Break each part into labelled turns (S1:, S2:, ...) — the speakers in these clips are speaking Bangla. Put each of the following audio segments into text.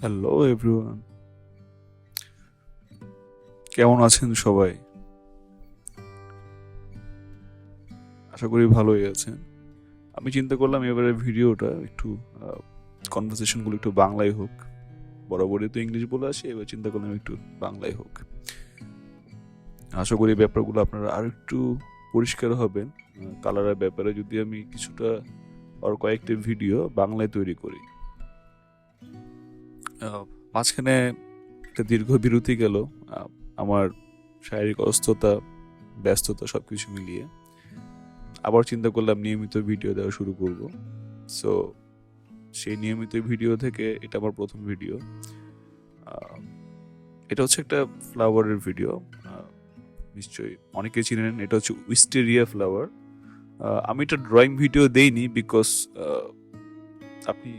S1: হ্যালো এভরিওয়ান, কেমন আছেন সবাই? আশা করি ভালোই আছেন। আমি চিন্তা করলাম এবারে ভিডিওটা একটু কনভারসেশনগুলো একটু বাংলায় হোক। বরাবরই তো ইংলিশ বলে আসি, এবার চিন্তা করলাম একটু বাংলায় হোক। আশা করি ব্যাপারগুলো আপনারা আর একটু পরিষ্কার হবেন। কালারের ব্যাপারে যদি আমি কিছুটা আর কয়েকটি ভিডিও বাংলায় তৈরি করি। মাঝখানে একটা দীর্ঘ বিরতি গেল, আমার শারীরিক অসুস্থতা, ব্যস্ততা সবকিছু মিলিয়ে। আবার চিন্তা করলাম নিয়মিত ভিডিও দেওয়া শুরু করব। সো সেই নিয়মিত ভিডিও থেকে এটা আমার প্রথম ভিডিও। এটা হচ্ছে একটা ফ্লাওয়ারের ভিডিও, নিশ্চয়ই অনেকে চিনেন। এটা হচ্ছে উইস্টেরিয়া ফ্লাওয়ার। আমি এটা ড্রয়িং ভিডিও দেইনি বিকজ আপনি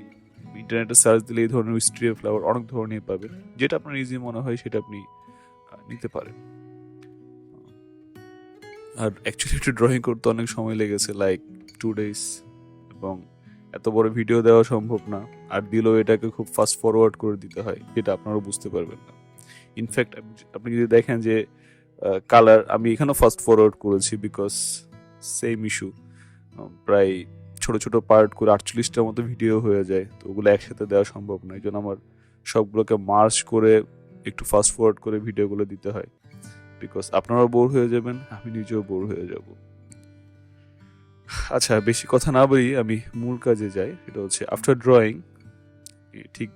S1: ইন্টারনেটে সার্চ দিলে এই ধরনের উইস্টেরিয়া ফ্লাওয়ার অনেক ধরনের পাবেন। যেটা আপনার ইজি মনে হয় সেটা আপনি নিতে পারেন। আর অ্যাকচুয়ালি একটা ড্রয়িং করতে অনেক সময় লেগেছে, লাইক 2 days, এবং এত বড় ভিডিও দেওয়া সম্ভব না। আর দিলেও এটাকে খুব ফাস্ট ফরওয়ার্ড করে দিতে হয়, যেটা আপনারাও বুঝতে পারবেন না। ইনফ্যাক্ট আপনি যদি দেখেন যে কালার আমি এখানেও ফাস্ট ফরওয়ার্ড করেছি বিকজ সেম ইস্যু। প্রায় ছোট ছোট পার্ট করে 48টার মতো ভিডিও হয়ে যায়, তো ওগুলো একসাথে দেওয়া সম্ভব না। এই জন্য আমার সবগুলোকে মার্চ করে একটু ফাস্ট ফরওয়ার্ড করে ভিডিওগুলো দিতে হয়, বিকজ আপনারাও বোর হয়ে যাবেন, আমি নিজেও বোর হয়ে যাব। আচ্ছা, বেশি কথা না বলি আমি মূল কাজে যাই। সেটা হচ্ছে আফটার ড্রয়িং ঠিক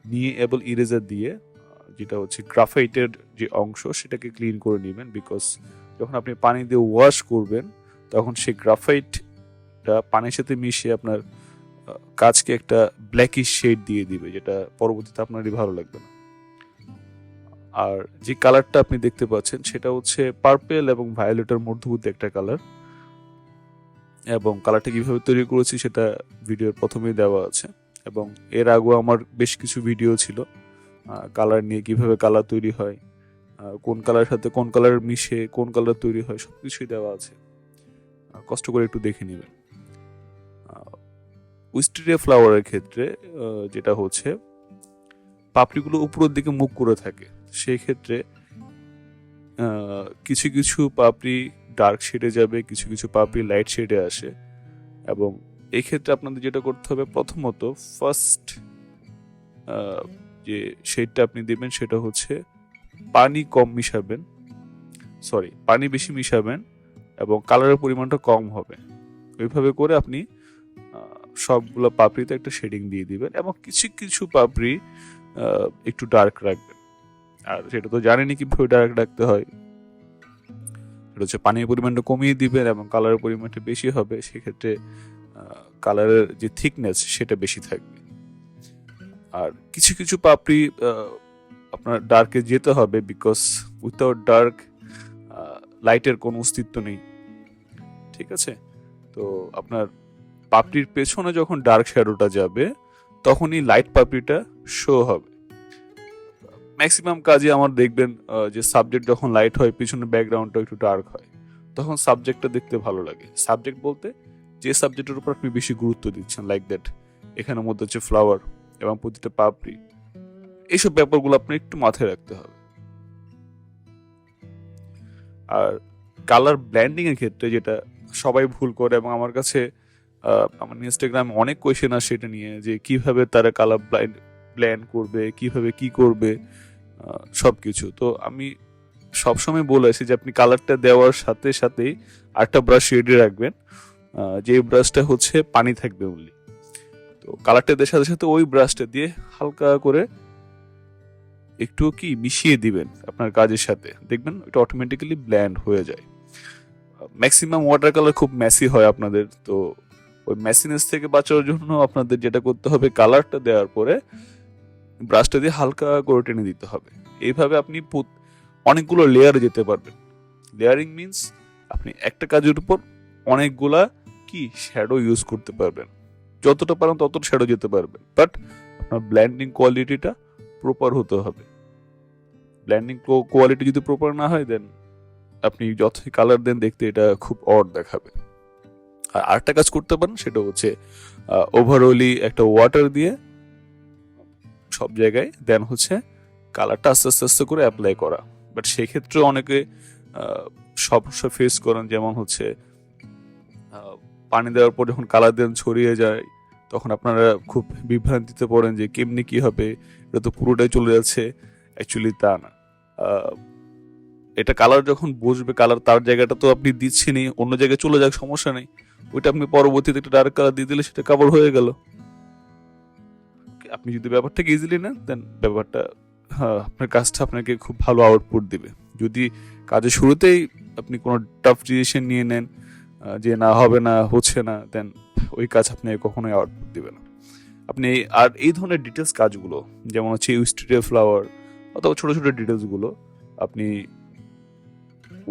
S1: নিয়ে এবল ইরেজার দিয়ে যেটা হচ্ছে গ্রাফাইটের যে অংশ সেটাকে ক্লিন করে নেবেন। বিকজ যখন আপনি পানি দিয়ে ওয়াশ করবেন তখন সেই গ্রাফাইটটা পানির সাথে মিশে আপনার কাজকে একটা ব্ল্যাকিশ শেড দিয়ে দিবে, যেটা পরবর্তীতে আপনারই ভালো লাগবে না। আর যে কালারটা আপনি দেখতে পাচ্ছেন সেটা হচ্ছে পার্পেল এবং ভায়োলেটের মধ্যবর্তী একটা কালার, এবং কালারটা কিভাবে তৈরি করেছি সেটা ভিডিওর প্রথমেই দেওয়া আছে। এবং এর আগেও আমার বেশ কিছু ভিডিও ছিল কালার নিয়ে, কিভাবে কালার তৈরি হয়, কোন কালারের সাথে কোন কালার মিশে কোন কালার তৈরি হয়, সবকিছুই দেওয়া আছে। কষ্ট করে একটু দেখে নেবেন। উইস্টেরিয়া ফ্লাওয়ারের ক্ষেত্রে যেটা হচ্ছে পাপড়িগুলো উপরের দিকে মুখ করে থাকে, সেই ক্ষেত্রে কিছু কিছু পাপড়ি ডার্ক শেডে যাবে, কিছু কিছু পাপড়ি লাইট শেডে আসে। এবং এই ক্ষেত্রে আপনাদের যেটা করতে হবে, প্রথমত ফার্স্ট যে শেডটা আপনি দিবেন সেটা হচ্ছে পানি কম মিশাবেন, পানি বেশি মিশাবেন এবং কালারের পরিমাণটা কম হবে। ওইভাবে করে আপনি সবগুলো পাপড়িতে একটা শেডিং দিয়ে দিবেন, এবং কিছু কিছু পাপড়ি একটু ডার্ক রাখবেন। আর সেটা তো জানেনই কিভাবে ডার্ক রাখতে হয়। সেটা হচ্ছে পানির পরিমাণটা কমিয়ে দিবেন এবং কালারের পরিমাণটা বেশি হবে, সেক্ষেত্রে কালারের যে থিকনেস সেটা বেশি থাকবে। আর কিছু কিছু পাপড়ি আপনার ডার্কে যেতে হবে, বিকজ উইথাউট ডার্ক লাইটের কোনো অস্তিত্ব নেই। ঠিক আছে? তো আপনার পাপড়ির পেছনে যখন ডার্ক শ্যাডোটা যাবে তখনই লাইট পাপড়িটা শো হবে। ম্যাক্সিমাম কাজে আমার দেখবেন যে সাবজেক্ট যখন লাইট হয় পিছনে ব্যাকগ্রাউন্ডটা একটু ডার্ক হয়, তখন সাবজেক্টটা দেখতে ভালো লাগে। সাবজেক্ট বলতে যে সাবজেক্টের উপর আপনি বেশি গুরুত্ব দিচ্ছেন, লাইক দ্যাট এখানের মধ্যে হচ্ছে ফ্লাওয়ার এবং প্রতিটা পাপড়ি, এইসব ব্যাপারগুলো আপনি একটু মাথায় রাখতে হবে। আর কালার ব্ল্যান্ডিং এর ক্ষেত্রে যেটা সবাই ভুল করে, এবং আমার কাছে আমার ইনস্টাগ্রামে অনেক কোয়েশ্চেন আসে এটা নিয়ে, যে কিভাবে তারা কালার ব্ল্যান্ড করবে, কিভাবে কি করবে সবকিছু। তো আমি সবসময় বলে আসি যে আপনি কালারটা দেওয়ার সাথে সাথেই আরেকটা ব্রাশ রেডি রাখবেন, যে ব্রাশটা হচ্ছে পানি থাকবে অনলি। তো কালারটা দেওয়ার সাথে সাথে ওই ব্রাশটা দিয়ে হালকা করে একটু মিশিয়ে দিবেন আপনার কাজের সাথে, দেখবেন এটা অটোমেটিক্যালি ব্ল্যান্ড হয়ে যায়। ম্যাক্সিমাম ওয়াটার কালার খুব মেসি হয় আপনাদের, তো ওই মেসিনেস থেকে বাঁচানোর জন্য আপনাদের যেটা করতে হবে, কালারটা দেওয়ার পরে ব্রাশটা দিয়ে হালকা করে টেনে দিতে হবে। এইভাবে আপনি অনেকগুলো লেয়ারে যেতে পারবেন। লেয়ারিং মিন্স আপনি একটা কাজের উপর অনেকগুলা শ্যাডো ইউজ করতে পারবেন, যতটা পারেন ততটা শ্যাডো যেতে পারবেন, বাট আপনার ব্ল্যান্ডিং কোয়ালিটিটা প্রপার হতে হবে। ব্ল্যান্ডিং কোয়ালিটি যদি প্রপার না হয়, দেন আপনি যতই কালার দেন দেখতে এটা খুব অড দেখাবে। আর আরেকটা কাজ করতে পারেন, সেটা হচ্ছে ওভারঅলি একটা ওয়াটার দিয়ে সব জায়গায়, দেন হচ্ছে কালারটা আস্তে আস্তে আস্তে করে অ্যাপ্লাই করা। বাট সেক্ষেত্রে অনেকে সমস্যা ফেস করেন, যেমন হচ্ছে পানি দেওয়ার পর যখন কালার দেন ছড়িয়ে যায়, তখন আপনারা খুব বিভ্রান্তিতে পড়েন যে কেমনি কি হবে, এটা তো পুরোটাই চলে যাচ্ছে। অ্যাকচুয়ালি তা না। এটা কালার যখন বসবে, কালার তার জায়গাটা তো আপনি দিচ্ছেনই, অন্য জায়গায় চলে যাক, সমস্যা নেই, ওইটা আপনি পরবর্তীতে একটা ডার্ক কালার দিয়ে দিলে সেটা কভার হয়ে গেল। আপনি যদি ব্যাপারটাকে ইজিলি নেন, দেন ব্যাপারটা আপনার কাজটা আপনাকে খুব ভালো আউটপুট দিবে। যদি কাজের শুরুতেই আপনি কোনো টাফ ডিসিশন নিয়ে নেন যে না হবে না, হচ্ছে না, দেন ওই কাজ আপনাকে কখনোই আউটপুট দিবে না। আপনি আর এই ধরনের ডিটেলস কাজগুলো, যেমন হচ্ছে উইস্টেরিয়া ফ্লাওয়ার অথবা ছোট ছোট ডিটেলসগুলো আপনি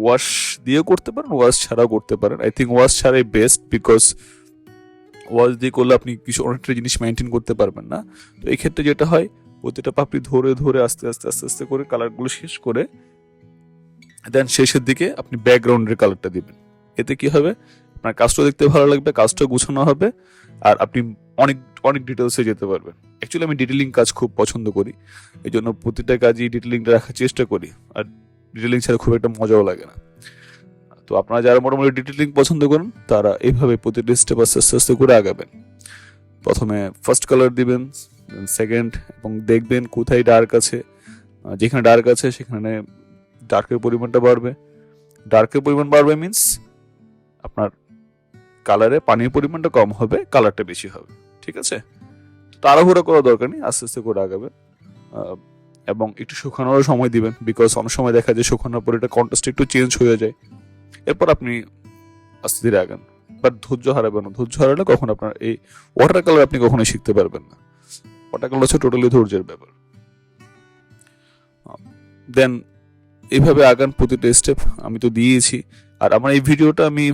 S1: ওয়াশ দিয়েও করতে পারেন, ওয়াশ ছাড়াও করতে পারেন। আই থিঙ্ক ওয়াশ ছাড়াই বেস্ট, বিকজ ওয়াশ দিয়ে করলে আপনি কিছু অনেকটা জিনিস মেনটেন করতে পারবেন না। তো এই ক্ষেত্রে যেটা হয়, প্রতিটা পাপড়ি ধরে ধরে আস্তে আস্তে আস্তে আস্তে করে কালারগুলো শেষ করে দেন শেষের দিকে আপনি ব্যাকগ্রাউন্ডের কালারটা দিবেন। এতে কি হবে, আপনার কাজটা দেখতে ভালো লাগবে, কাজটা গুছানো হবে, আর আপনি অনেক অনেক ডিটেলসে যেতে পারবেন। অ্যাকচুয়ালি আমি ডিটেলিং কাজ খুব পছন্দ করি, এই জন্য প্রতিটা কাজই ডিটেলিংটা রাখার চেষ্টা করি, আর ডিটেলিং ছাড়া খুব একটা মজাও লাগে না। তো আপনারা যারা মোটামুটি ডিটেলিং পছন্দ করেন, তারা এইভাবে প্রতিটা স্টেপ আস্তে আস্তে আস্তে করে আগাবেন। প্রথমে ফার্স্ট কালার দিবেন, সেকেন্ড, এবং দেখবেন কোথায় ডার্ক আছে। যেখানে ডার্ক আছে সেখানে ডার্কের পরিমাণটা বাড়বে। ডার্কের পরিমাণ বাড়বে মিন্স আপনার কালারে পানির পরিমাণটা কম হবে, কালারটা বেশি হবে। ঠিক আছে, তাড়াহুড়ো করার দরকার নেই, আস্তে আস্তে করে আগাবেন। এবং একটু শুকানোরও সময় দিবেন, বিকজ অনেক সময় দেখা যায় শুকানোর পর এটা কন্ট্রাস্ট একটু চেঞ্জ হয়ে যায়। এরপর আপনি আস্তে ধীরে আগান, বাট ধৈর্য হারাবেন না। ধৈর্য হারালে কখন আপনার এই ওয়াটার কালার আপনি কখনোই শিখতে পারবেন না। ওয়াটার কালার হচ্ছে টোটালি ধৈর্যের ব্যাপার। দেন এইভাবে আগান প্রতিটা স্টেপ, আমি তো দিয়েছি। আর আমার এই ভিডিওটা আমি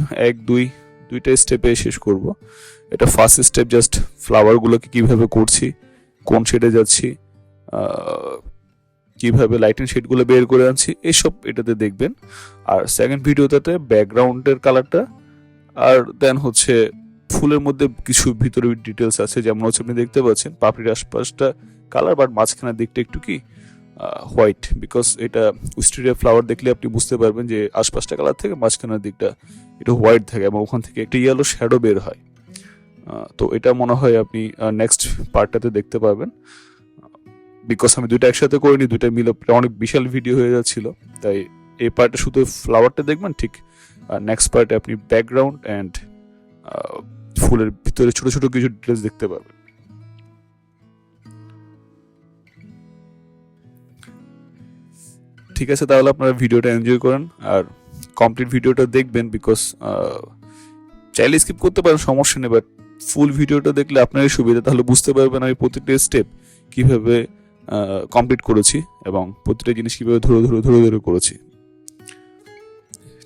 S1: দুইটা স্টেপে শেষ করব। এটা ফার্স্ট স্টেপ, জাস্ট ফ্লাওয়ারগুলোকে কিভাবে করছি, কোন শেডে যাচ্ছি, কিভাবে লাইটিং শেডগুলো বের করে আনছি, এইসব এটাতে দেখবেন। আর সেকেন্ড ভিডিওটাতে ব্যাকগ্রাউন্ডের কালারটা, আর দেন হচ্ছে ফুলের মধ্যে কিছু ভিতরে ডিটেলস আছে, যেমন হচ্ছে আপনি দেখতে পাচ্ছেন পাপড়ির আশপাশটা কালার, বাট মাঝখানের দিকটা একটু কি হোয়াইট, বিকজ এটা উইস্টেরিয়া ফ্লাওয়ার দেখলে আপনি বুঝতে পারবেন যে আশপাশটা কালার থেকে মাঝখানের দিকটা একটু হোয়াইট থাকে, এবং ওখান থেকে একটা ইয়েলো শ্যাডো বের হয়। তো এটা মনে হয় আপনি নেক্সট পার্টটাতে দেখতে পাবেন, বিকজ আমি দুইটা একসাথে করিনি, দুইটা মিলে অনেক বিশাল ভিডিও হয়ে যাচ্ছিল। তাই এই পার্টে শুধু ফ্লাওয়ারটা দেখবেন, ঠিক নেক্সট পার্টে আপনি ব্যাকগ্রাউন্ড অ্যান্ড ফুলের ভিতরে ছোট ছোট কিছু ডিটেলস দেখতে পাবেন। ঠিক আছে, তাহলে আপনারা ভিডিওটা এনজয় করেন আর কমপ্লিট ভিডিওটা দেখবেন, বিকজ চাইলে স্কিপ করতে পারেন, সমস্যা নেই, বাট ফুল ভিডিওটা দেখলে আপনারই সুবিধা, তাহলে বুঝতে পারবেন আমি প্রত্যেকটা স্টেপ কিভাবে কমপ্লিট করেছি এবং প্রতিটা জিনিস কিভাবে ধরে ধরে ধরে ধরে করেছি।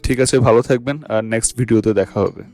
S1: ঠিক আছে, ভালো থাকবেন, আর নেক্সট ভিডিওতে দেখা হবে।